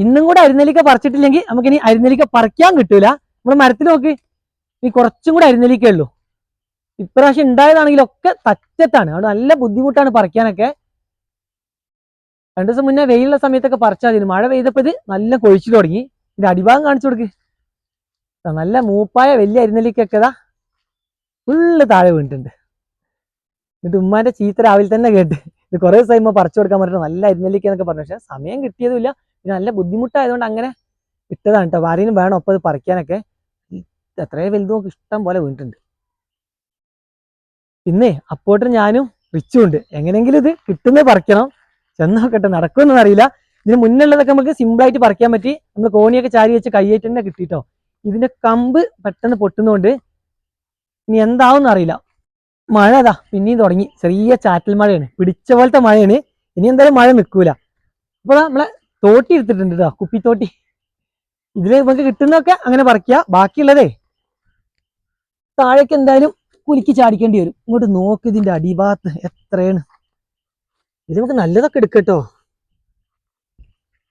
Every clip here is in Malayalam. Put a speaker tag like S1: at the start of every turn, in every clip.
S1: ഇന്നും കൂടെ അരിനെല്ലിക്ക പറിച്ചിട്ടില്ലെങ്കിൽ നമുക്കിനി അരിനെല്ലിക്ക പറിക്കാൻ കിട്ടൂല. നമ്മൾ മരത്തിൽ നോക്ക്, ഇനി കുറച്ചും കൂടെ അരിനെല്ലിക്കേ ഉള്ളൂ. ഇപ്രാവശ്യം ഉണ്ടായതാണെങ്കിലൊക്കെ തറ്റത്താണ്, അവിടെ നല്ല ബുദ്ധിമുട്ടാണ് പറിക്കാനൊക്കെ. 2 ദിവസം മുന്നേ വെയിലുള്ള സമയത്തൊക്കെ പറിച്ചാൽ മതി. മഴ പെയ്തപ്പോൾ ഇത് നല്ല കൊഴിച്ചിൽ തുടങ്ങി. ഇതിന്റെ അടിഭാഗം കാണിച്ചു കൊടുക്ക്. നല്ല മൂപ്പായ വലിയ അരിനെല്ലിക്കൊക്കെ ഫുള്ള് താഴെ വീണിട്ടുണ്ട്. എന്നിട്ട് ഉമ്മാന്റെ ചീത്ത രാവിലെ തന്നെ കേട്ട്, ഇത് കുറേ ദിവസമായി പറിച്ചു കൊടുക്കാൻ പറഞ്ഞിട്ട് നല്ല അരിനെല്ലിക്ക എന്നൊക്കെ പറഞ്ഞു. പക്ഷെ സമയം കിട്ടിയതുമില്ല, പിന്നെ നല്ല ബുദ്ധിമുട്ടായതുകൊണ്ട് അങ്ങനെ ഇട്ടതാണ് കേട്ടോ. ആരെയും വേണം ഒപ്പം ഇത് പറിക്കാനൊക്കെ. എത്രയോ വലുതും ഇഷ്ടം പോലെ വീണിട്ടുണ്ട്. പിന്നെ അപ്പോട്ടും ഞാനും റിച്ചും ഉണ്ട്. എങ്ങനെയെങ്കിലും ഇത് കിട്ടുന്നത് പറിക്കണം. ചെന്നോക്കട്ടെ, നടക്കുമെന്നൊന്നും അറിയില്ല. ഇതിന് മുന്നുള്ളതൊക്കെ നമുക്ക് സിമ്പിളായിട്ട് പറിക്കാൻ പറ്റി. നമ്മൾ കോണിയൊക്കെ ചാരി വെച്ച് കയ്യേറ്റ് തന്നെ കിട്ടിട്ടോ. ഇതിന്റെ കമ്പ് പെട്ടെന്ന് പൊട്ടുന്നതുകൊണ്ട് ഇനി എന്താവും അറിയില്ല. മഴ പിന്നെയും തുടങ്ങി. ചെറിയ ചാറ്റൽ മഴയാണ്, പിടിച്ച പോലത്തെ മഴയാണ്. ഇനി എന്തായാലും മഴ നിൽക്കൂല. അപ്പോൾ നമ്മളെ തോട്ടി എടുത്തിട്ടുണ്ട് കേട്ടോ, കുപ്പിത്തോട്ടി. ഇതിൽ നമുക്ക് കിട്ടുന്നതൊക്കെ അങ്ങനെ പറിക്കുക. ബാക്കിയുള്ളതേ താഴേക്ക് എന്തായാലും കുലുക്കി ചാടിക്കേണ്ടി വരും. ഇങ്ങോട്ട് നോക്ക്, ഇതിന്റെ അടിഭാഗത്ത് എത്രയാണ്. ഇത് നമുക്ക് നല്ലതൊക്കെ എടുക്കട്ടോ.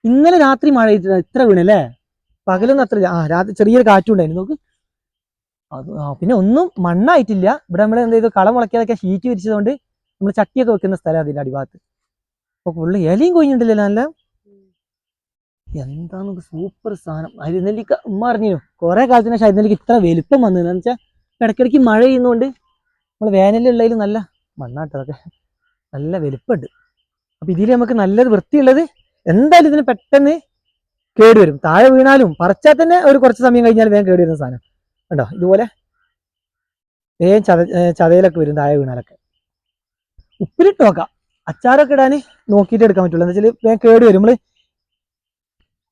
S1: ഇന്നലെ രാത്രി മഴ ഇത്ര വീണല്ലേ, പകലൊന്നും അത്ര. രാത്രി ചെറിയൊരു കാറ്റും ഉണ്ടായിരുന്നു നോക്ക്. അത് പിന്നെ ഒന്നും മണ്ണായിട്ടില്ല. ഇവിടെ നമ്മൾ എന്ത് ചെയ്തു, കളം മുളയ്ക്കാതൊക്കെ ഷീറ്റ് വിരിച്ചതുകൊണ്ട് നമ്മൾ ചട്ടിയൊക്കെ വെക്കുന്ന സ്ഥലം അതിന്റെ അടിഭാഗത്ത്. അപ്പൊ ഫുള്ള് ഇലയും കൊഞ്ഞിട്ടില്ലല്ലോ നല്ല. എന്താണ് സൂപ്പർ സാധനം അരിനെല്ലിക്ക. ഉമ്മ അറിഞ്ഞു കുറെ കാലത്തിന് ശേഷം അരിനെല്ലിക്ക ഇത്ര വലുപ്പം വന്നതെന്ന് വെച്ചാൽ ഇടയ്ക്കിടയ്ക്ക് മഴ ചെയ്യുന്നതുകൊണ്ട് നമ്മൾ വേനലുള്ളതിൽ നല്ല മണ്ണാട്ടതൊക്കെ നല്ല വലുപ്പമുണ്ട്. അപ്പൊ ഇതിൽ നമുക്ക് നല്ലത് വൃത്തിയുള്ളത് എന്തായാലും ഇതിന് പെട്ടെന്ന് കേടുവരും. താഴെ വീണാലും പറിച്ചാൽ തന്നെ ഒരു കുറച്ച് സമയം കഴിഞ്ഞാൽ വേഗം കേടുവരുന്ന സാധനം കണ്ടോ. ഇതുപോലെ വേഗം ചതയിലൊക്കെ വരും താഴെ വീണാലൊക്കെ. ഉപ്പിലിട്ട് നോക്കാം, അച്ചാറൊക്കെ ഇടാൻ നോക്കിയിട്ട് എടുക്കാൻ പറ്റുള്ളൂ. എന്താ വെച്ചാൽ വേഗം കേട് വരും. നമ്മൾ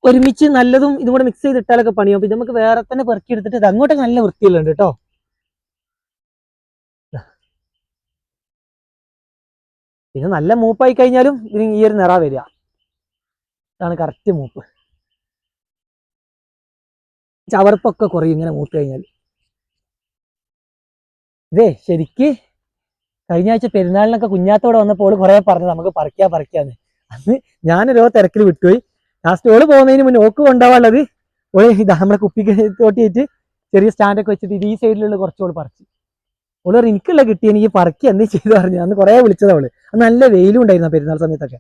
S1: ഒരുമിച്ച് നല്ലതും ഇതും കൂടെ മിക്സ് ചെയ്തിട്ടാലൊക്കെ പണിയാവും. ഇത് നമുക്ക് വേറെ തന്നെ പെറുക്കി എടുത്തിട്ട് ഇത് അങ്ങോട്ടൊക്കെ നല്ല വൃത്തിയുള്ളുണ്ട് കേട്ടോ. പിന്നെ നല്ല മൂപ്പായി കഴിഞ്ഞാലും ഇതിന് ഈ ഒരു നിറ വരിക. ഇതാണ് കറക്റ്റ് മൂപ്പ്. ചവർപ്പൊക്കെ കുറയും ഇങ്ങനെ മൂത്ത് കഴിഞ്ഞാൽ. ഇതേ ശരിക്ക് കഴിഞ്ഞ ആഴ്ച പെരുന്നാളിനൊക്കെ കുഞ്ഞാത്തോടെ വന്നപ്പോൾ കുറെ പറഞ്ഞു നമുക്ക് പറിക്കാന്ന്. അന്ന് ഞാനൊരോ തിരക്കിൽ വിട്ടുപോയി. ലാസ്റ്റ് ഓള് പോകുന്നതിന് മുന്നേ ഓക്ക് കൊണ്ടുപോകാനുള്ളത് ഓള് ഇതാ നമ്മളെ കുപ്പിക്ക് തോട്ടിയിട്ട് ചെറിയ സ്റ്റാൻഡൊക്കെ വെച്ചിട്ട് ഇത് ഈ സൈഡിലുള്ള കുറച്ചോള് പറിച്ചു. ഓള് പറഞ്ഞു എനിക്കുള്ള കിട്ടി, എനിക്ക് പറിക്കുക എന്നേ ചെയ്തു പറഞ്ഞു. അന്ന് കുറെ വിളിച്ചത് അവള്. അന്ന് നല്ല വെയിലും ഉണ്ടായിരുന്നു പെരുന്നാൾ സമയത്തൊക്കെ.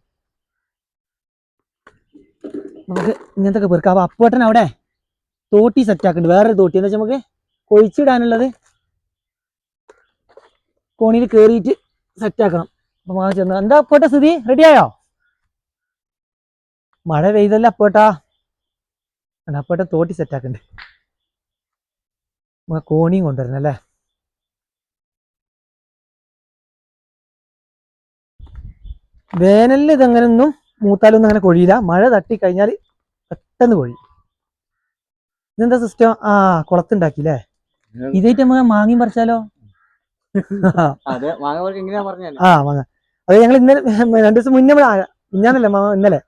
S1: നമുക്ക് ഇങ്ങനത്തെ പെറുക്കാം. അപ്പൊ അപ്പോട്ടൻ അവിടെ തോട്ടി സെറ്റ് ആക്കുന്നുണ്ട്, വേറൊരു തോട്ടി. എന്താ വെച്ചാൽ നമുക്ക് കൊഴിച്ചിടാനുള്ളത് കോണിയിൽ കയറിയിട്ട് സെറ്റാക്കണം. അപ്പൊ മഴ ചെന്ന് എന്താ അപ്പോട്ടെ സ്ഥിതി, റെഡിയായോ? മഴ പെയ്തല്ല അപ്പോട്ടാ. അപ്പോട്ടെ തോട്ടി സെറ്റാക്കുന്നുണ്ട്. നമുക്ക് കോണിയും കൊണ്ടുവരണം അല്ലേ. വേനലിൽ ഇതങ്ങനെ ഒന്നും മൂത്താലൊന്നും അങ്ങനെ കൊഴിയില്ല. മഴ തട്ടി കഴിഞ്ഞാൽ പെട്ടെന്ന് കൊഴിയും. ഇതെന്താ സിസ്റ്റം? കുളത്തുണ്ടാക്കില്ലേ. ഇതായിട്ട് നമുക്ക് മാങ്ങയും പറിച്ചാലോ? മാങ്ങ അത് ഞങ്ങൾ ഇന്നലെ 2 ദിവസം മുന്നേ മിഞ്ഞാന്നല്ലേ ഇന്നലെ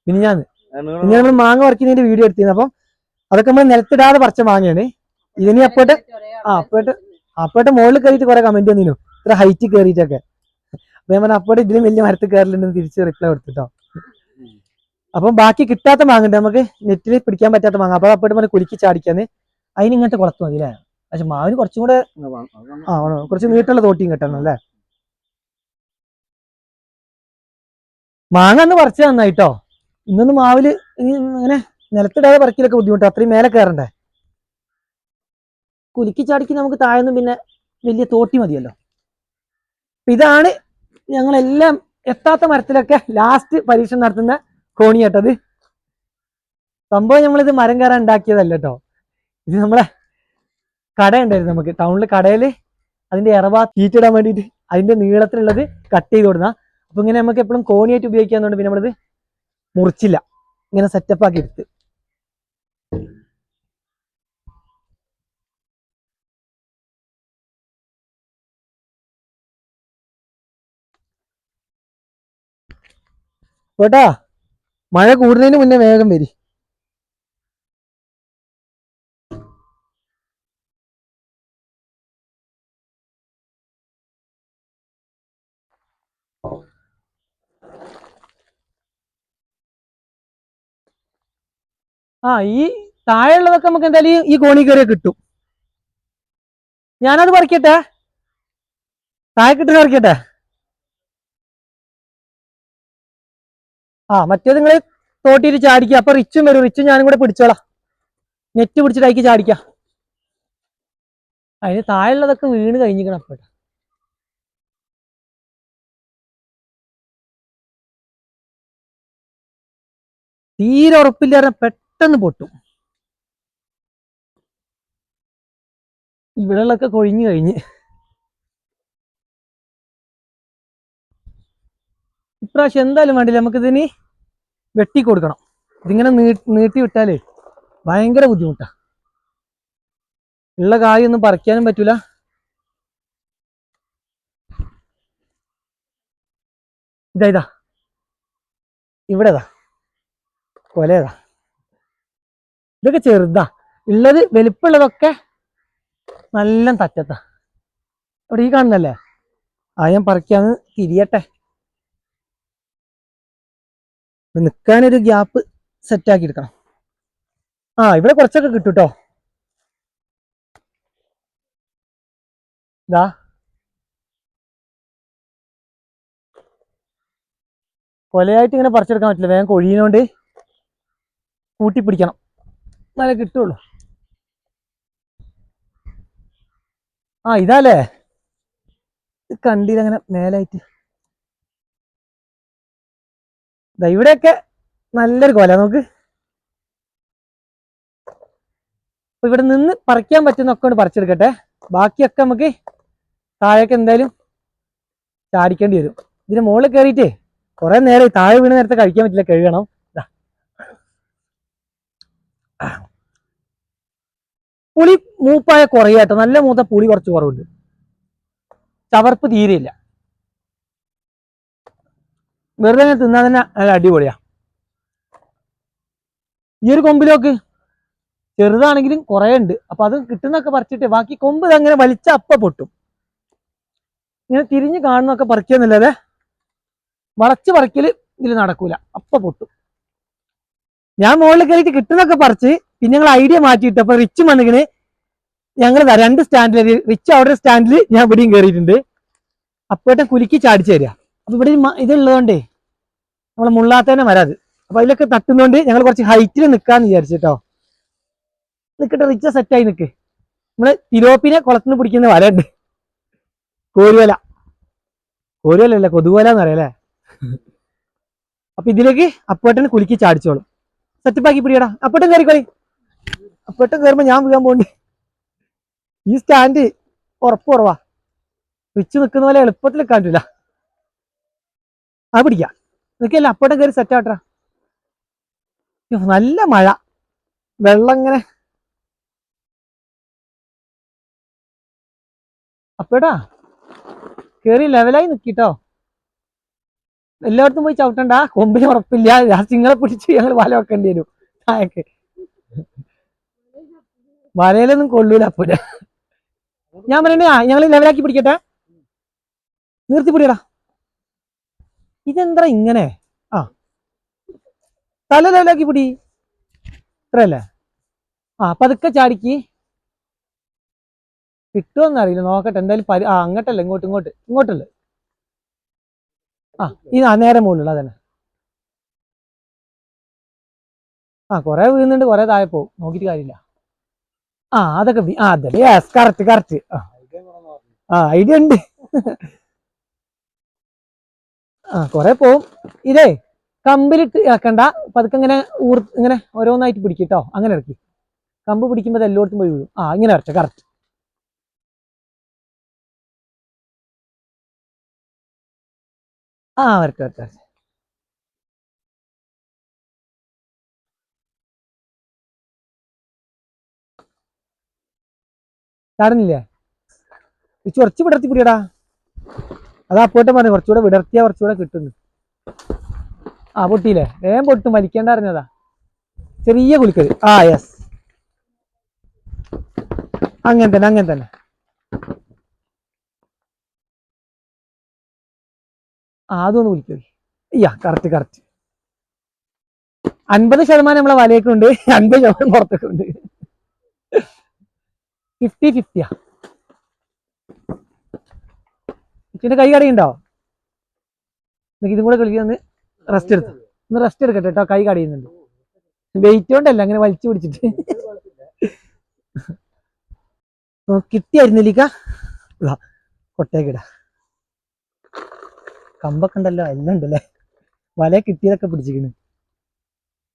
S1: മിനിഞ്ഞാന്ന് നമ്മൾ മാങ്ങ പറിക്കുന്നതിന്റെ വീഡിയോ എടുത്തിരുന്നു. അപ്പം അതൊക്കെ നമ്മൾ നിലത്തിടാതെ പറിച്ച മാങ്ങയാണ്. ഇതിനി അപ്പോട്ട് മുകളിൽ കയറിയിട്ട് കുറെ കമന്റ് വന്നിരുന്നു, ഇത്ര ഹൈറ്റ് കയറിയിട്ടൊക്കെ. അപ്പൊ ഞാൻ പറഞ്ഞ അപ്പോട്ട് ഇതിലും വലിയ മരത്തിൽ കയറലുണ്ടെന്ന് തിരിച്ച് റിപ്ലൈ കൊടുത്തിട്ടോ. അപ്പം ബാക്കി കിട്ടാത്ത മാങ്ങ ഉണ്ട്, നമുക്ക് നെറ്റിൽ പിടിക്കാൻ പറ്റാത്ത മാങ്ങ. അപ്പൊ അപ്പോട്ട് പറഞ്ഞ് കുലുക്കി ചാടിക്കാന്ന്. അതിന് ഇങ്ങനത്തെ കുളത്ത് മതി അല്ലേ. പക്ഷെ മാവിന് കുറച്ചും കൂടെ കുറച്ച് നീട്ടുള്ള തോട്ടിയും കിട്ടണം അല്ലേ. മാങ്ങ അന്ന് പറിച്ച നന്നായിട്ടോ. ഇന്നൊന്ന് മാവില് ഇങ്ങനെ നിലത്തിടാതെ പറിക്കലൊക്കെ ബുദ്ധിമുട്ട്, അത്രയും മേലെ കയറണ്ടേ. കുലുക്കി ചാടിക്ക് നമുക്ക് താഴെന്നും പിന്നെ വലിയ തോട്ടി മതിയല്ലോ. ഇതാണ് ഞങ്ങളെല്ലാം എത്താത്ത മരത്തിലൊക്കെ ലാസ്റ്റ് പരീക്ഷണം നടത്തുന്ന കോണി കേട്ടത്. സംഭവം നമ്മളിത് മരം കയറാൻ ഉണ്ടാക്കിയതല്ല കേട്ടോ. ഇത് നമ്മളെ കട ഉണ്ടായിരുന്നു നമുക്ക് ടൗണിൽ. കടയിൽ അതിന്റെ ഇറവ തീറ്റിടാൻ വേണ്ടിയിട്ട് അതിന്റെ നീളത്തിലുള്ളത് കട്ട് ചെയ്ത് കൊടുന്ന. അപ്പൊ ഇങ്ങനെ നമുക്ക് എപ്പോഴും കോണിയായിട്ട് ഉപയോഗിക്കാന്നുണ്ട് പിന്നെ നമ്മളിത് മുറിച്ചില്ല, ഇങ്ങനെ സെറ്റപ്പ് ആക്കി എടുത്ത്. കേട്ടാ, മഴ കൂടുന്നതിന് മുന്നേ വേഗം വരി. ആ ഈ താഴെയുള്ളതൊക്കെ നമുക്ക് എന്തായാലും ഈ കോണി കയറിയ കിട്ടും. ഞാനത് പറിക്കട്ടെ, താഴെ കിട്ടുന്ന പറിക്കട്ടെ. മറ്റേത് നിങ്ങൾ തോട്ടിയിട്ട് ചാടിക്കുക. അപ്പൊ റിച്ചും വരും, റിച്ചും ഞാനും കൂടെ പിടിച്ചോളാം. നെറ്റ് പിടിച്ചിട്ട് അയക്കി ചാടിക്ക. അതിന് താഴെയുള്ളതൊക്കെ വീണ് കഴിഞ്ഞിക്കണം. അപ്പോഴ തീരെ ഉറപ്പില്ലാതെ പെട്ടെന്ന് പൊട്ടും. ഇവിടെയുള്ളൊക്കെ കൊഴിഞ്ഞു കഴിഞ്ഞ്. ഇപ്രാവശ്യം എന്തായാലും വേണ്ടില്ല, നമുക്കിതിന് വെട്ടി കൊടുക്കണം. ഇതിങ്ങനെ നീട്ടി വിട്ടാലേ ഭയങ്കര ബുദ്ധിമുട്ടാ. ഉള്ള കായൊന്നും പറിക്കാനും പറ്റൂല. ഇതാ ഇവിടെതാ കൊലയതാ. ഇതൊക്കെ ചെറുതാ, ഉള്ളത് വലിപ്പമുള്ളതൊക്കെ നല്ല തറ്റത്താ. അവിടെ ഈ കാണുന്നല്ലേ, ഞാൻ പറിക്കാന്ന് തിരിയട്ടെ. നിൽക്കാനൊരു ഗ്യാപ്പ് സെറ്റാക്കി എടുക്കണം. ഇവിടെ കുറച്ചൊക്കെ കിട്ടും കേട്ടോ. ഇതാ കൊലയായിട്ട് ഇങ്ങനെ പറിച്ചെടുക്കാൻ പറ്റില്ല, വേഗം കൊഴിയുന്നോണ്ട് കൂട്ടിപ്പിടിക്കണം, എന്നാലേ കിട്ടുള്ളൂ. ഇതാല്ലേ കണ്ടില്ല, അങ്ങനെ മേലായിട്ട്. ഇവിടെയൊക്കെ നല്ലൊരു കൊല നോക്ക്. അപ്പൊ ഇവിടെ നിന്ന് പറിക്കാൻ പറ്റുന്നൊക്കെ കൊണ്ട് പറിച്ചെടുക്കട്ടെ. ബാക്കിയൊക്കെ നമുക്ക് താഴേക്ക് എന്തായാലും ചാടിക്കേണ്ടി വരും. ഇതിന് മുകളിൽ കയറിയിട്ടേ കുറെ നേരം താഴെ വീണ് നേരത്തെ കഴിക്കാൻ പറ്റില്ല, കഴുകണം. പുളി മൂപ്പായ കുറയാട്ടോ, നല്ല മൂത്ത പുളി കുറച്ച് കുറവുണ്ട്, ചവർപ്പ് തീരെയില്ല. വെറുതെ തിന്നാൻ തന്നെ നല്ല അടിപൊളിയാ. ഈ ഒരു കൊമ്പിലോക്ക് ചെറുതാണെങ്കിലും കുറേ ഉണ്ട്. അപ്പൊ അത് കിട്ടുന്നൊക്കെ പറിച്ചിട്ട് ബാക്കി കൊമ്പ് അങ്ങനെ വലിച്ച അപ്പ പൊട്ടും. ഇങ്ങനെ തിരിഞ്ഞ് കാണുന്നൊക്കെ പറിക്കുന്നില്ലാതെ വളച്ച് പറിക്കല് ഇതിൽ നടക്കൂല, അപ്പ പൊട്ടും. ഞാൻ മുകളിൽ കയറിയിട്ട് കിട്ടുന്നൊക്കെ പറിച്ച് പിന്നെ ഞങ്ങൾ ഐഡിയ മാറ്റിയിട്ട് അപ്പൊ റിച്ച് മണ്ണിന് ഞങ്ങൾ 2 സ്റ്റാൻഡിൽ, റിച്ച് അവിടെ സ്റ്റാൻഡിൽ, ഞാൻ ഇവിടെയും കയറിയിട്ടുണ്ട്. അപ്പോഴത്തെ കുലുക്കി ചാടിച്ചു തരിക. അപ്പൊ ഇവിടെ ഇതുള്ളതുകൊണ്ടേ നമ്മളെ മുള്ളാത്തേനെ വരാത്. അപ്പൊ അതിലൊക്കെ തട്ടുന്നോണ്ട് ഞങ്ങൾ കുറച്ച് ഹൈറ്റിൽ നിൽക്കാന്ന് വിചാരിച്ചിട്ടോ. നിൽക്കട്ടെ, റിച്ച സെറ്റായി നിൽക്ക്. നമ്മള് തിലോപ്പിനെ കുളത്തുനിന്ന് പിടിക്കുന്ന വലയുണ്ട്, കോരുവല. കോരുവലല്ല, കൊതുവല എന്ന് പറയാം അല്ലേ. അപ്പൊ ഇതിലേക്ക് അപ്പോട്ടന് കുലുക്കി ചാടിച്ചോളും. സെറ്റപ്പാക്കി പിടിയടാ, അപ്പോട്ടും കയറിക്കോളി. അപ്പോട്ടും കയറുമ്പോ ഞാൻ വീഴാൻ പോണ്ട്. ഈ സ്റ്റാൻഡ് ഉറപ്പ് കുറവാ, റിച്ച് നിൽക്കുന്ന പോലെ എളുപ്പത്തിൽ കാണില്ല. പിടിക്കാം, നിൽക്കല്ല, അപ്പോട്ടും കയറി സെറ്റാട്ടാ. നല്ല മഴ, വെള്ളം ഇങ്ങനെ. അപ്പോടാ കേറി ലെവലായി നിക്കിട്ടോ. എല്ലായിടത്തും പോയി ചവിട്ടണ്ട, കൊമ്പിന് ഉറപ്പില്ല. നിങ്ങളെ പിടിച്ച് ഞങ്ങൾ വല വെക്കേണ്ടി വരും താഴേക്ക്. വലയിലൊന്നും കൊള്ളൂല. അപ്പൊ ഞാൻ പറയണേ, ഞങ്ങൾ ലെവലാക്കി പിടിക്കട്ടെ. നിർത്തി പിടിയടാ. ഇതെന്താ ഇങ്ങനെ? തല ലെവലാക്കി പിടി, ഇത്രയല്ലേ. പതുക്കെ ചാടിക്ക്. കിട്ടുമെന്ന് അറിയില്ല, നോക്കട്ടെ. എന്തായാലും അങ്ങോട്ടല്ല, ഇങ്ങോട്ടല്ലേ. നേരെ മുകളിലുള്ള അതന്നെ. കൊറേ വീഴുന്നുണ്ട്, കൊറേ താഴെ പോവും, നോക്കിട്ട് കാര്യമില്ല. അതൊക്കെ അതല്ലേ, കറക്റ്റ്. ഐഡിയ ഉണ്ട്. കൊറേ പോവും. ഇതേ കമ്പിലിട്ട് ഇറക്കണ്ട, പതുക്കെ ഇങ്ങനെ ഓരോന്നായിട്ട് പിടിക്കട്ടോ. അങ്ങനെ ഇറക്കി കമ്പ് പിടിക്കുമ്പോൾ എല്ലായിടത്തും പോയി വീഴും. ഇങ്ങനെ ഇറച്ച കറക്റ്റ്. വരട്ടെ. ചാടുന്നില്ലേ? കുറച്ച് വിടർത്തി പിടിയടാ. അപ്പോട്ടെ പറഞ്ഞു, കുറച്ചുകൂടെ വിടർത്തിയാ കുറച്ചുകൂടെ കിട്ടുന്നു. പൊട്ടിയില്ലേ? വേഗം പൊട്ടും, വലിക്കേണ്ട അറിഞ്ഞതാ. ചെറിയ കുലുക്കല്. യെസ്, അങ്ങനെ തന്നെ. അതൊന്ന് കുലിക്കല്. കറക്റ്റ്. 50% നമ്മളെ വലയൊക്കെയുണ്ട്, 50% പുറത്തൊക്കെയുണ്ട്. 50-50. ഇച്ചിന്റെ കൈ കടയുണ്ടോ? ഇതും കൂടെ കളിക്കുന്ന റെസ്റ്റ് എടുക്കട്ടെ കേട്ടോ. കൈ കടയുന്നുണ്ട്. വെയിറ്റ് കൊണ്ടല്ല, അങ്ങനെ വലിച്ചു പിടിച്ചിട്ട്. കിട്ടിയായിരുന്നില്ല കൊട്ടേക്കിട. കമ്പൊക്കെ ഉണ്ടല്ലോ, എല്ലാം ഉണ്ടല്ലേ. വല കിട്ടിയതൊക്കെ പിടിച്ചിരിക്കുന്നു.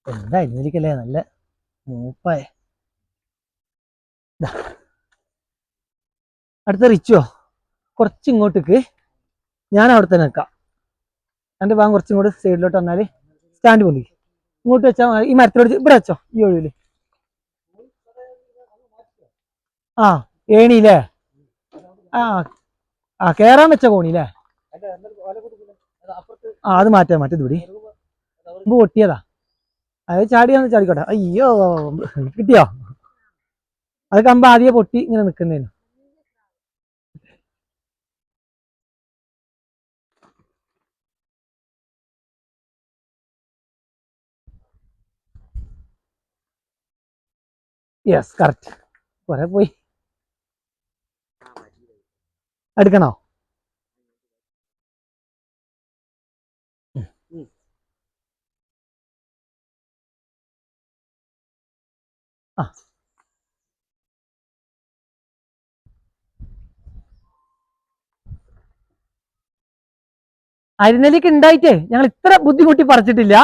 S1: എന്തായിരുന്നിരിക്കല്ലേ, നല്ല മൂപ്പായ. അടുത്ത റിച്ചോ, കുറച്ച് ഇങ്ങോട്ടേക്ക്. ഞാൻ അവിടെ തന്നെ നിൽക്കാം. എൻ്റെ ഭാഗം കുറച്ചും കൂടെ സൈഡിലോട്ട് വന്നാൽ സ്റ്റാൻഡ് പൊന്തി ഇങ്ങോട്ട് വെച്ചാൽ ഈ മരത്തിലോട്ട് ഇവിടെ വെച്ചോ. ഈ ഒഴിവില് ഏണിയില്ലേ? കേറാൻ വെച്ച കോണില്ലേ? അത് മാറ്റാം. ഇത് ഇവിടെ പൊട്ടിയതാ. അത് ചാടിയാന്ന് ചാടിക്കോട്ടെ. അയ്യോ, കിട്ടിയോ? അത് കമ്പ് ആദ്യം പൊട്ടി ഇങ്ങനെ നിൽക്കുന്നതിന്. Yes, correct. കുറെ പോയി. എടുക്കണോ? അരിനെല്ലിക്ക് ഉണ്ടായിട്ടേ ഞങ്ങൾ ഇത്ര ബുദ്ധിമുട്ടി പറിച്ചിട്ടില്ല.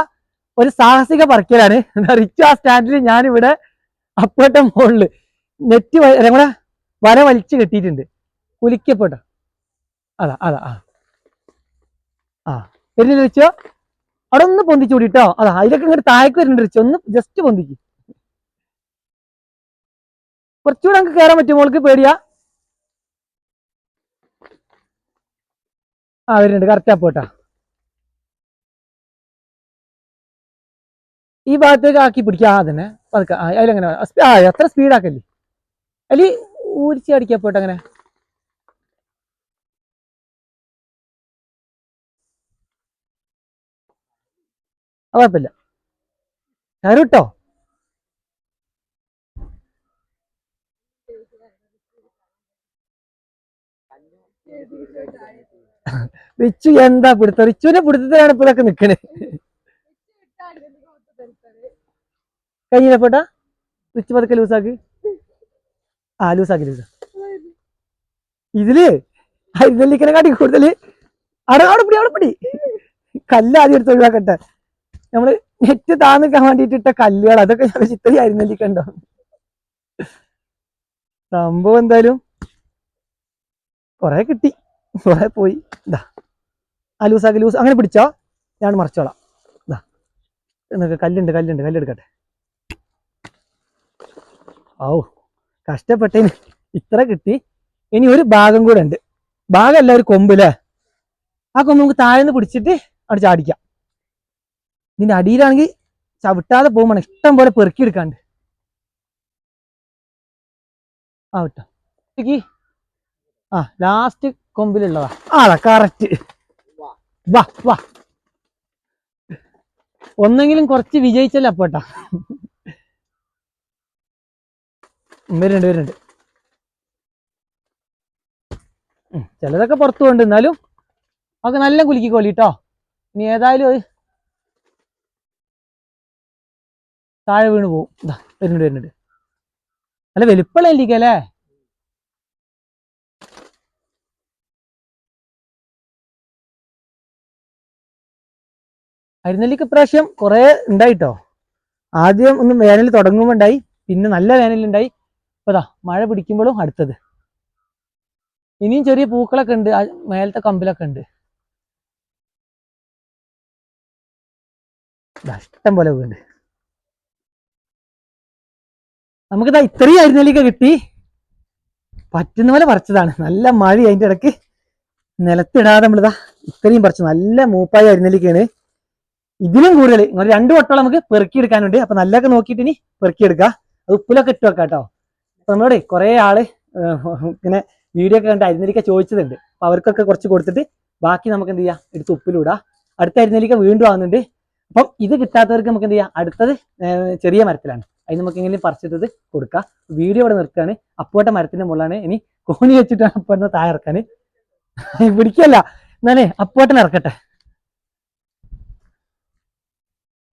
S1: ഒരു സാഹസിക പറക്കലാണ്. റിച്ചു ആ സ്റ്റാൻഡിൽ, ഞാനിവിടെ അപ്പോട്ടം മുകളില് നെറ്റ് ഞങ്ങളെ വല വലിച്ചു കെട്ടിയിട്ടുണ്ട്. കുലിക്കപ്പോട്ടോ. അതാ വരുന്നില്ല റിച്ചോ? അവിടെ ഒന്ന് പൊന്തിച്ചു കൂടിട്ടോ. അതിലൊക്കെ ഇങ്ങോട്ട് താഴേക്ക് വരുന്നുണ്ട് റിച്ചോ. ഒന്ന് ജസ്റ്റ് പൊന്തിക്ക്. കുറച്ചുകൂടെ നമുക്ക് കയറാൻ പറ്റും. മോൾക്ക് പേടിയാ? വരുന്നുണ്ട്. കറക്റ്റ് അപ്പോട്ടാ. ഈ ഭാഗത്തേക്ക് ആക്കി പിടിക്കുക. തന്നെ പതുക്കെ. അതിലെങ്ങനെ എത്ര സ്പീഡാക്കല്ലേ? അല്ലെ ഊരിച്ച് അടിക്കപ്പോട്ടെ. അങ്ങനെ കുഴപ്പമില്ല. കയറിട്ടോ. റിച്ചു എന്താ പിടുത്തം? റിച്ചുവിനെ പിടുത്തത്തിലാണ് ഇപ്പോഴൊക്കെ നിക്കണേ. കഴിഞ്ഞപ്പോട്ടാ റിച്ചു പതുക്കെ ലൂസാക്കി. ലൂസാക്കി. ഇതില് അരിനെല്ലിക്കനെക്കാട്ടി കൂടുതൽ അവിടെ പിടി. കല്ല് ആദ്യം എടുത്ത് ഒഴിവാക്കട്ടെ. നമ്മള് നെറ്റ് താന്നിക്കാൻ വേണ്ടിട്ട് ഇട്ട കല്ലുകൾ, അതൊക്കെ ഞാൻ ഇത്രയും അരിനെല്ലിക്കണ്ടോ സംഭവം. എന്തായാലും കൊറേ കിട്ടി, കൊറേ പോയി. ലൂസാക്കി. അങ്ങനെ പിടിച്ചോ, ഞാൻ മറിച്ചോളാം. കല്ലുണ്ട്, കല്ലെടുക്കട്ടെ. കഷ്ടപ്പെട്ടതിന് ഇത്ര കിട്ടി. ഇനി ഒരു ഭാഗം കൂടെ ഉണ്ട്. ഭാഗമല്ല, ഒരു കൊമ്പില്ലേ? ആ കൊമ്പ് നമുക്ക് താഴ്ന്ന് പിടിച്ചിട്ട് അവിടെ ചാടിക്കാം. ഇതിന്റെ അടിയിലാണെങ്കിൽ ചവിട്ടാതെ പോകുമ്പോൾ ഇഷ്ടം പോലെ പെറുക്കിയെടുക്കാണ്ട്. വിട്ടോ. ലാസ്റ്റ് കൊമ്പിലുള്ളതാ. കറക്റ്റ്. വാ. ഒന്നെങ്കിലും കുറച്ച് വിജയിച്ചല്ലേ അപ്പോട്ടാ. വരുന്നുണ്ട്. ചിലതൊക്കെ പുറത്തു കൊണ്ട്, എന്നാലും ഒക്കെ നല്ല കുലുക്കിക്കോളിട്ടോ. ഇനി ഏതായാലും അത് താഴെ വീണ് പോവും. വരുന്നുണ്ട്. നല്ല വലിപ്പമുള്ളല്ലേ? അരിനെല്ലിക്ക് ഇപ്രാവശ്യം കുറെ ഉണ്ടായിട്ടോ. ആദ്യം ഒന്ന് വേനൽ തുടങ്ങുമ്പോൾ ഉണ്ടായി, പിന്നെ നല്ല വേനലുണ്ടായി. ഇപ്പതാ മഴ പിടിക്കുമ്പോഴും അടുത്തത്. ഇനിയും ചെറിയ പൂക്കളൊക്കെ ഉണ്ട്, മേലത്തെ കമ്പിലൊക്കെ ഉണ്ട്. ഇഷ്ടം പോലെ ഉണ്ട്. നമുക്കിതാ ഇത്രയും അരിനെല്ലിക്ക കിട്ടി. പറ്റുന്ന പോലെ പറിച്ചതാണ്. നല്ല മഴ അതിൻ്റെ ഇടയ്ക്ക് നിലത്തിടാതെ നമ്മളിതാ ഇത്രയും പറിച്ചു. നല്ല മൂപ്പായ അരിനെല്ലിക്കയാണ്. ഇതിലും കൂടുതൽ ഒരു 2 വട്ടോളം നമുക്ക് പെറുക്കിയെടുക്കാനുണ്ട്. അപ്പൊ നല്ലൊക്കെ നോക്കിയിട്ട് ഇനി പെറുക്കിയെടുക്കുക. അത് ഉപ്പിലൊക്കെ ഇട്ട് വെക്കാം കേട്ടോ. അപ്പൊ നമ്മളോട് കുറെ ആള് ഇങ്ങനെ വീഡിയോ ഒക്കെ കണ്ട് അരിനെല്ലിക്ക ചോദിച്ചതുണ്ട്. അപ്പൊ അവർക്കൊക്കെ കുറച്ച് കൊടുത്തിട്ട് ബാക്കി നമുക്ക് എന്ത് ചെയ്യാം, എടുത്ത് ഉപ്പിലിടാം. അടുത്ത അരിനെല്ലിക്ക വീണ്ടും ആവുന്നുണ്ട്. അപ്പം ഇത് കിട്ടാത്തവർക്ക് നമുക്ക് എന്ത് ചെയ്യാം, അടുത്തത് ചെറിയ മരത്തിലാണ്, അതിന് നമുക്ക് എങ്ങനെ പറിച്ചിട്ടത് കൊടുക്കാം. വീഡിയോ ഇവിടെ നിർത്തുകയാണ്. അപ്പോട്ട മരത്തിന്റെ മുകളിലാണ്, ഇനി കോണി വെച്ചിട്ടാണ് അപ്പോട്ടിനെ താഴെ ഇറക്കാൻ പിടിക്കല്ല. എന്നാലേ അപ്പോട്ടനെ ഇറക്കട്ടെ.